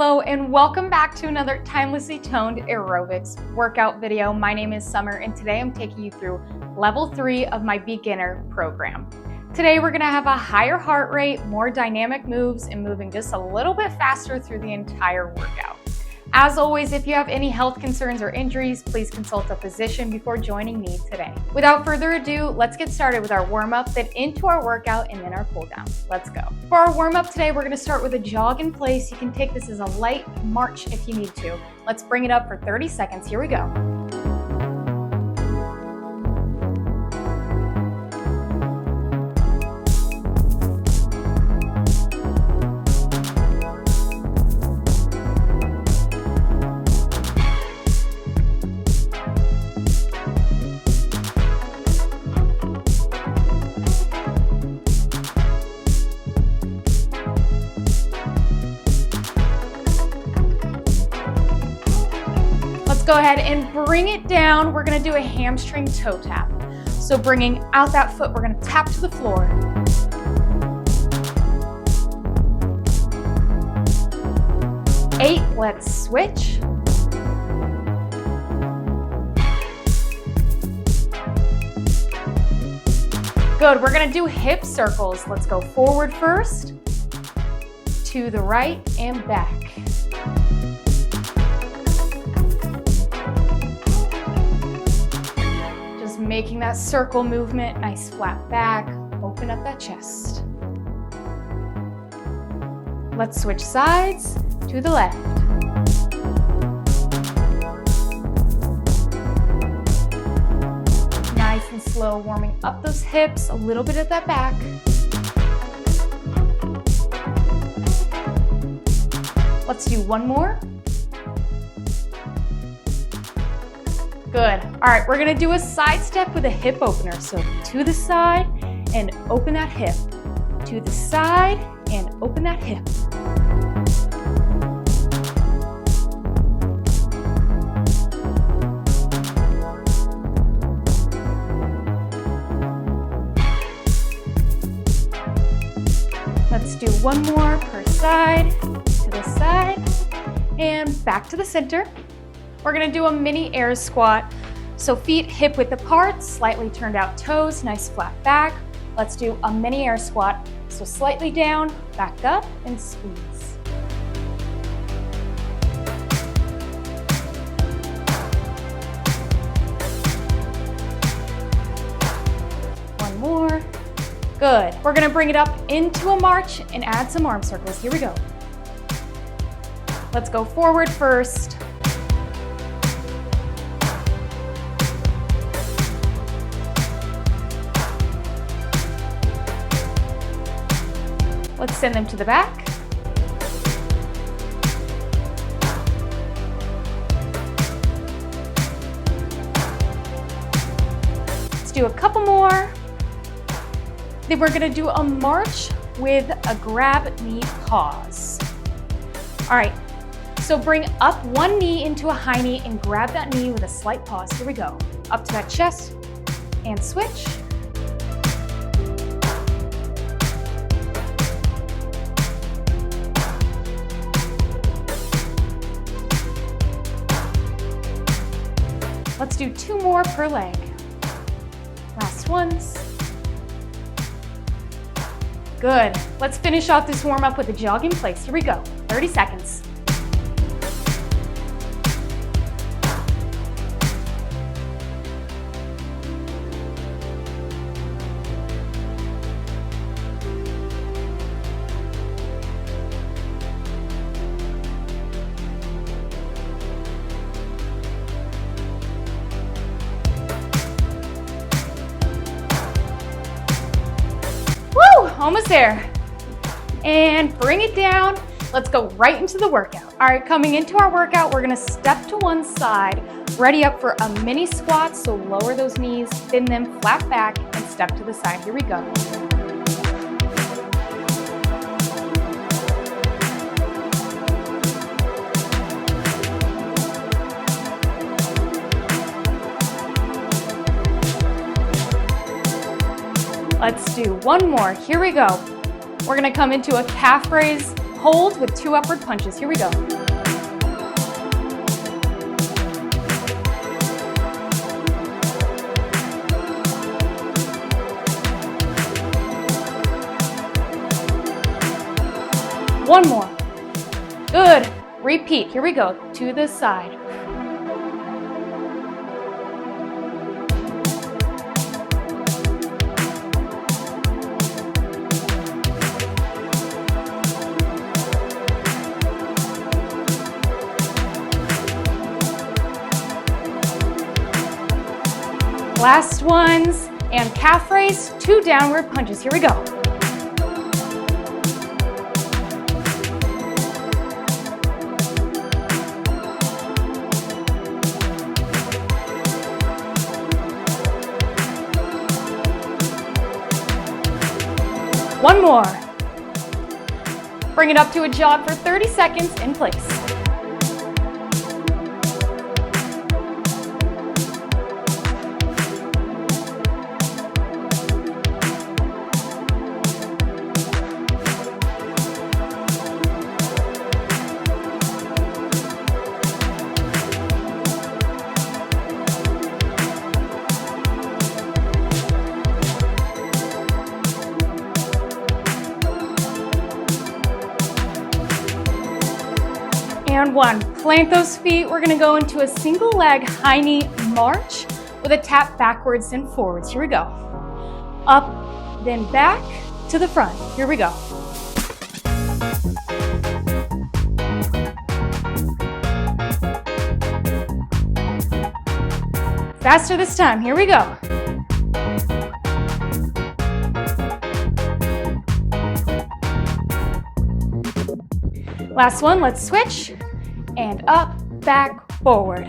Hello and welcome back to another timelessly toned aerobics workout video. My name is Summer and today I'm taking you through level 3 of my beginner program. Today we're gonna have a higher heart rate, more dynamic moves, and moving just a little bit faster through the entire workout. As always, if you have any health concerns or injuries, please consult a physician before joining me today. Without further ado, let's get started with our warm-up, then into our workout, and then our cool-down. Let's go. For our warm-up today, we're gonna start with a jog in place. You can take this as a light march if you need to. Let's bring it up for 30 seconds. Here we go. Let's go ahead and bring it down. We're gonna do a hamstring toe tap. So bringing out that foot, we're gonna tap to the floor. Eight, let's switch. Good, we're gonna do hip circles. Let's go forward first, to the right and back. Making that circle movement, nice flat back, open up that chest. Let's switch sides to the left. Nice and slow, warming up those hips, a little bit at that back. Let's do one more. Good. All right, we're gonna do a side step with a hip opener. So to the side and open that hip. To the side and open that hip. Let's do one more per side, to the side, and back to the center. We're gonna do a mini air squat. So feet hip width apart, slightly turned out toes, nice flat back. Let's do a mini air squat. So slightly down, back up, and squeeze. One more. Good. We're gonna bring it up into a march and add some arm circles. Here we go. Let's go forward first. Let's send them to the back. Let's do a couple more. Then we're gonna do a march with a grab knee pause. All right, so bring up one knee into a high knee and grab that knee with a slight pause. Here we go. Up to that chest and switch. Let's do two more per leg. Last ones. Good. Let's finish off this warm up with a jog in place. Here we go. 30 seconds. Almost there. And bring it down. Let's go right into the workout. All right, coming into our workout, we're gonna step to one side, ready up for a mini squat. So lower those knees, bend them flat back, and step to the side. Here we go. Let's do one more. Here we go. We're gonna come into a calf raise hold with 2 upward punches. Here we go. One more. Good. Repeat. Here we go. To the side. Last ones, and calf raise, 2 downward punches. Here we go. One more. Bring it up to a jog for 30 seconds in place. And one. Plant those feet. We're gonna go into a single leg high knee march with a tap backwards and forwards. Here we go. Up, then back to the front. Here we go. Faster this time. Here we go. Last one, let's switch. And up, back, forward.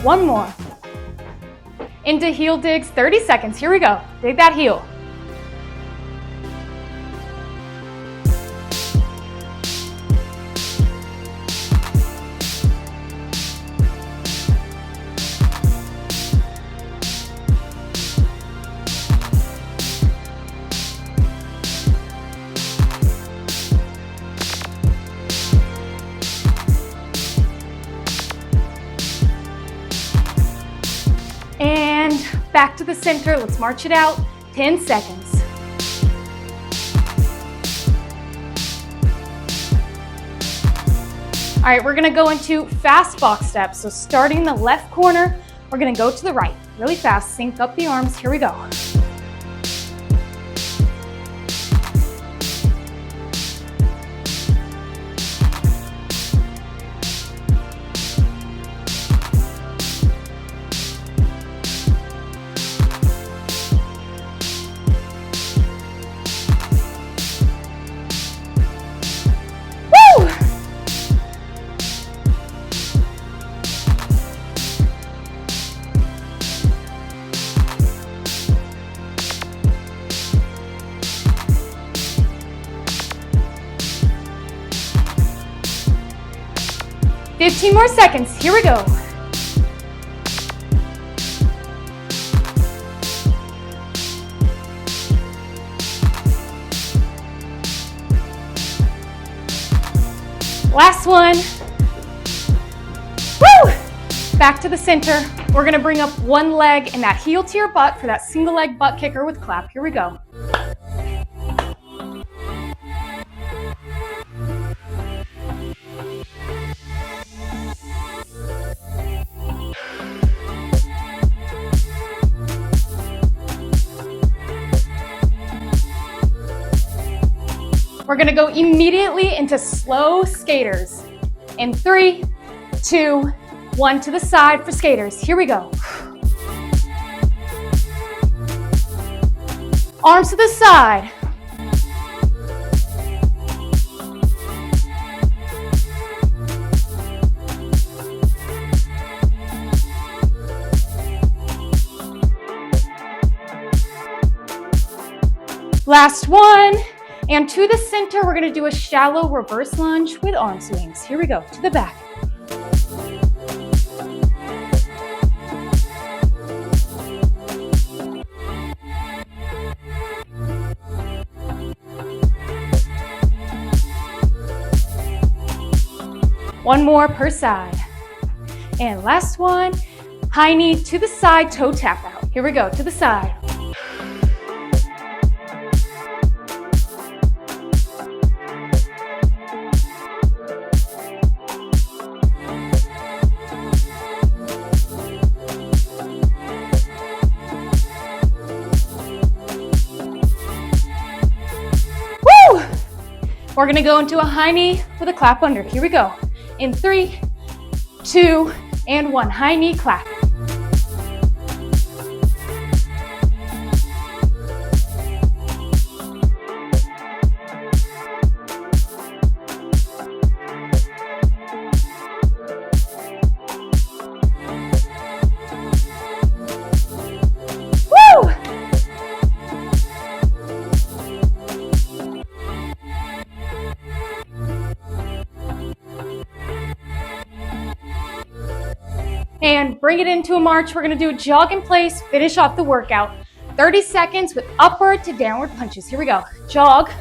One more. Into heel digs, 30 seconds. Here we go. Dig that heel. And back to the center. Let's march it out. 10 seconds. All right, we're gonna go into fast box steps. So starting in the left corner, we're gonna go to the right. Really fast, sync up the arms. Here we go. Woo! Fifteen more seconds. Here we go. Last one. Woo! Back to the center. We're gonna bring up one leg and that heel to your butt for that single leg butt kicker with clap. Here we go. We're gonna go immediately into slow skaters. In 3, 2, 1 to the side for skaters. Here we go. Arms to the side. Last one. And to the center, we're gonna do a shallow reverse lunge with arm swings. Here we go, to the back. One more per side. And last one, high knee to the side, toe tap out. Here we go, to the side. Woo! We're gonna go into a high knee with a clap under. Here we go. In 3, 2, and 1. High knee clap. Woo! And bring it into a march. We're gonna do a jog in place, finish off the workout. 30 seconds with upward to downward punches. Here we go. Jog.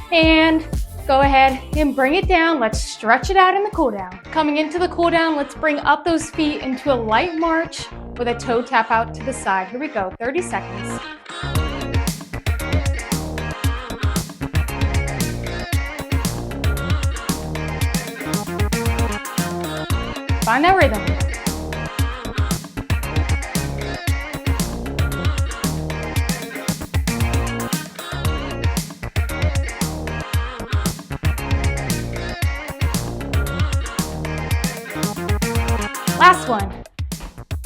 And go ahead and bring it down. Let's stretch it out in the cool down. Coming into the cool down, let's bring up those feet into a light march with a toe tap out to the side. Here we go, 30 seconds. Find that rhythm. Last one.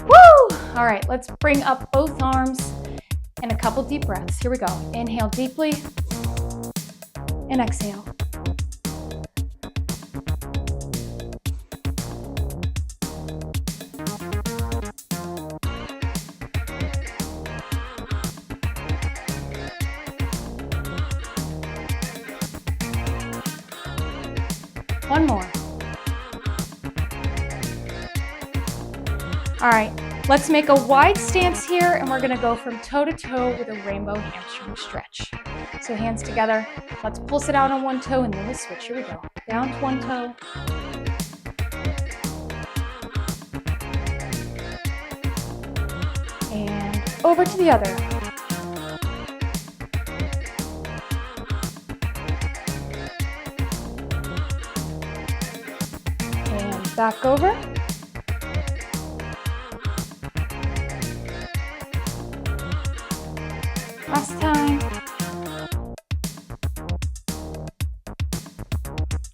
Woo! All right, let's bring up both arms and a couple deep breaths. Here we go. Inhale deeply and exhale. One more. All right, let's make a wide stance here, and we're gonna go from toe to toe with a rainbow hamstring stretch. So hands together, let's pulse it out on one toe, and then we'll switch. Here we go. Down to one toe. And over to the other. And back over. Last time.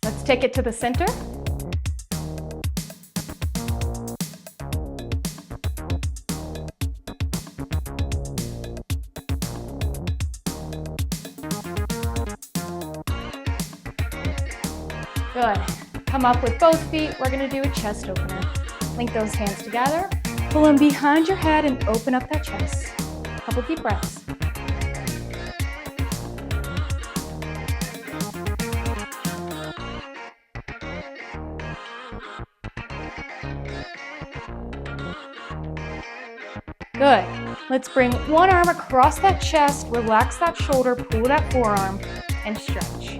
Let's take it to the center. Good. Come up with both feet. We're going to do a chest opener. Link those hands together. Pull them behind your head and open up that chest. Couple deep breaths. Good. Let's bring one arm across that chest, relax that shoulder, pull that forearm, and stretch.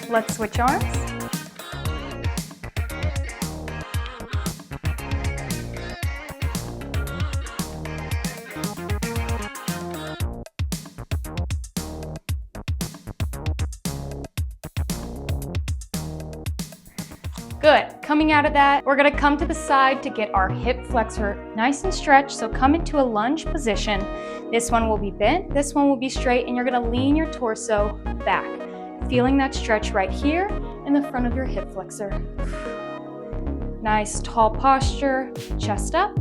Let's switch arms. Good. Coming out of that, we're gonna come to the side to get our hip flexor nice and stretched. So come into a lunge position. This one will be bent, this one will be straight, and you're gonna lean your torso back. Feeling that stretch right here in the front of your hip flexor. Nice tall posture, chest up.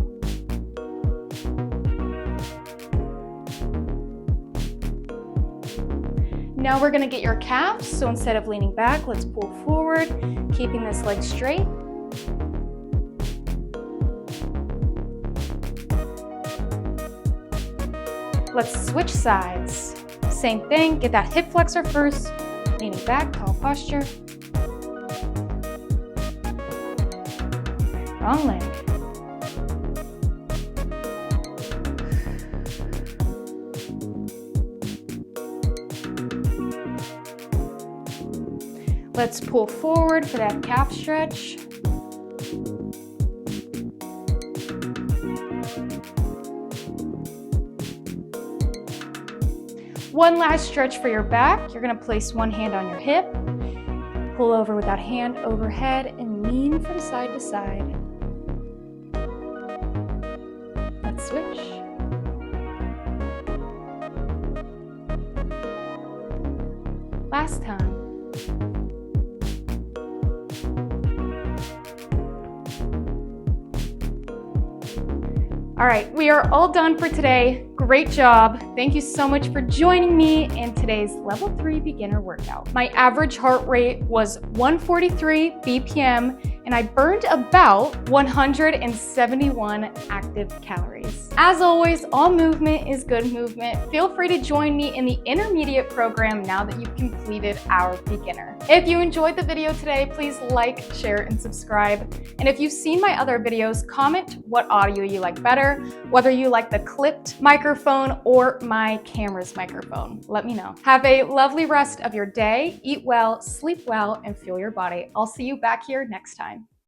Now we're gonna get your calves. So instead of leaning back, let's pull forward, keeping this leg straight. Let's switch sides. Same thing, get that hip flexor first, leaning back, tall posture. Wrong leg. Let's pull forward for that calf stretch. One last stretch for your back. You're gonna place one hand on your hip, pull over with that hand overhead, and lean from side to side. Let's switch. Last time. All right, we are all done for today. Great job. Thank you so much for joining me in today's level 3 beginner workout. My average heart rate was 143 BPM and I burned about 171 active calories. As always, all movement is good movement. Feel free to join me in the intermediate program now that you've completed our beginner. If you enjoyed the video today, please like, share, and subscribe. And if you've seen my other videos, comment what audio you like better, whether you like the clipped microphone or my camera's microphone. Let me know. Have a lovely rest of your day. Eat well, sleep well, and fuel your body. I'll see you back here next time.